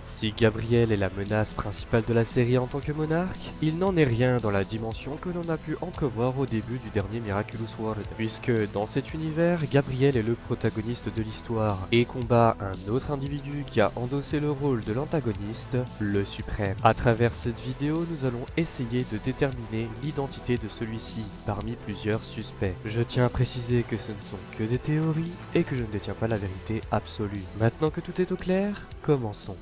Si Gabriel est la menace principale de la série en tant que monarque, il n'en est rien dans la dimension que l'on a pu entrevoir au début du dernier Miraculous World, puisque dans cet univers, Gabriel est le protagoniste de l'histoire et combat un autre individu qui a endossé le rôle de l'antagoniste, le Suprême. À travers cette vidéo, nous allons essayer de déterminer l'identité de celui-ci parmi plusieurs suspects. Je tiens à préciser que ce ne sont que des théories et que je ne détiens pas la vérité absolue. Maintenant que tout est au clair, commençons.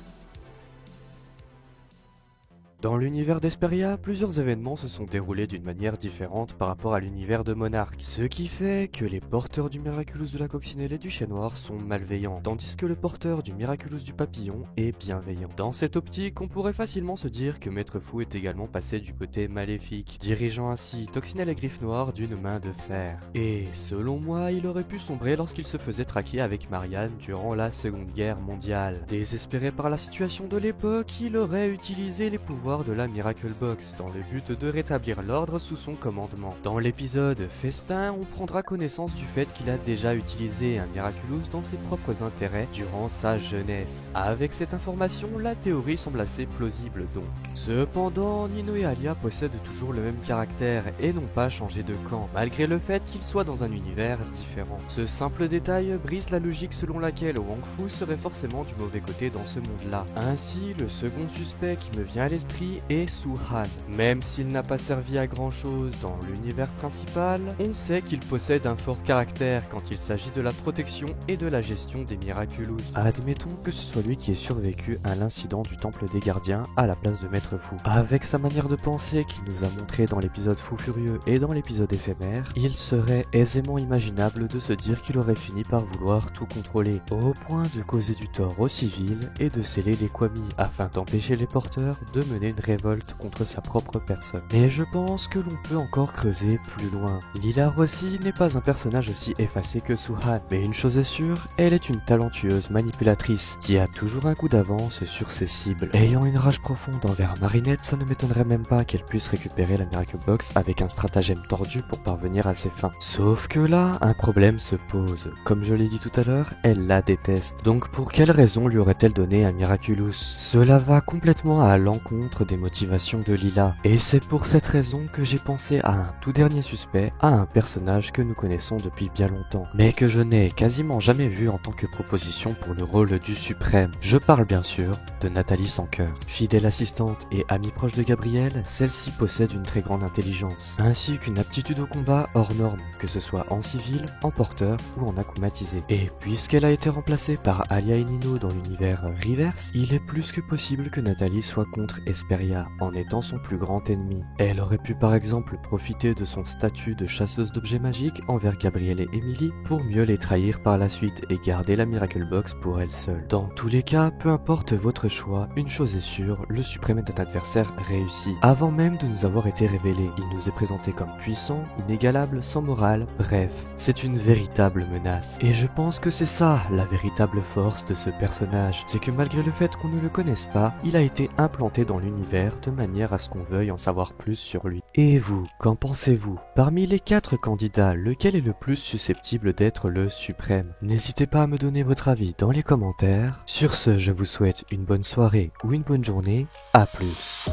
Dans l'univers d'Hesperia, plusieurs événements se sont déroulés d'une manière différente par rapport à l'univers de Monarque, ce qui fait que les porteurs du Miraculous de la Coccinelle et du Chien Noir sont malveillants, tandis que le porteur du Miraculous du Papillon est bienveillant. Dans cette optique, on pourrait facilement se dire que Maître Fou est également passé du côté maléfique, dirigeant ainsi Toxinelle et Griffe Noire d'une main de fer. Et selon moi, il aurait pu sombrer lorsqu'il se faisait traquer avec Marianne durant la Seconde Guerre mondiale. Désespéré par la situation de l'époque, il aurait utilisé les pouvoirs de la Miracle Box dans le but de rétablir l'ordre sous son commandement. Dans l'épisode Festin, on prendra connaissance du fait qu'il a déjà utilisé un Miraculous dans ses propres intérêts durant sa jeunesse. Avec cette information, la théorie semble assez plausible donc. Cependant, Nino et Alia possèdent toujours le même caractère et n'ont pas changé de camp, malgré le fait qu'ils soient dans un univers différent. Ce simple détail brise la logique selon laquelle Wang Fu serait forcément du mauvais côté dans ce monde-là. Ainsi, le second suspect qui me vient à l'esprit est Su-Han. Même s'il n'a pas servi à grand chose dans l'univers principal, on sait qu'il possède un fort caractère quand il s'agit de la protection et de la gestion des Miraculous. Admettons que ce soit lui qui ait survécu à l'incident du Temple des Gardiens à la place de Maître Fou. Avec sa manière de penser qu'il nous a montré dans l'épisode Fou Furieux et dans l'épisode éphémère, il serait aisément imaginable de se dire qu'il aurait fini par vouloir tout contrôler, au point de causer du tort aux civils et de sceller les Kwami, afin d'empêcher les porteurs de mener une révolte contre sa propre personne. Mais je pense que l'on peut encore creuser plus loin. Lila Rossi n'est pas un personnage aussi effacé que Su-Han, mais une chose est sûre, elle est une talentueuse manipulatrice qui a toujours un coup d'avance sur ses cibles. Ayant une rage profonde envers Marinette, ça ne m'étonnerait même pas qu'elle puisse récupérer la Miracle Box avec un stratagème tordu pour parvenir à ses fins. Sauf que là, un problème se pose. Comme je l'ai dit tout à l'heure, elle la déteste. Donc pour quelle raison lui aurait-elle donné un Miraculous? Cela va complètement à l'encontre des motivations de Lila. Et c'est pour cette raison que j'ai pensé à un tout dernier suspect, à un personnage que nous connaissons depuis bien longtemps, mais que je n'ai quasiment jamais vu en tant que proposition pour le rôle du suprême. Je parle bien sûr de Nathalie Sancœur. Fidèle assistante et amie proche de Gabriel, celle-ci possède une très grande intelligence, ainsi qu'une aptitude au combat hors norme, que ce soit en civil, en porteur ou en akumatisé. Et puisqu'elle a été remplacée par Alia et Nino dans l'univers Reverse, il est plus que possible que Nathalie soit contre Hesperia, en étant son plus grand ennemi. Elle aurait pu par exemple profiter de son statut de chasseuse d'objets magiques envers Gabriel et Emily pour mieux les trahir par la suite et garder la Miracle Box pour elle seule. Dans tous les cas, peu importe votre choix, une chose est sûre, le suprême est un adversaire réussi. Avant même de nous avoir été révélé, il nous est présenté comme puissant, inégalable, sans morale, bref, c'est une véritable menace. Et je pense que c'est ça, la véritable force de ce personnage, c'est que malgré le fait qu'on ne le connaisse pas, il a été implanté dans l'univers de manière à ce qu'on veuille en savoir plus sur lui. Et vous, qu'en pensez-vous? Parmi les 4 candidats, lequel est le plus susceptible d'être le suprême? N'hésitez pas à me donner votre avis dans les commentaires. Sur ce, je vous souhaite une bonne soirée ou une bonne journée. À plus.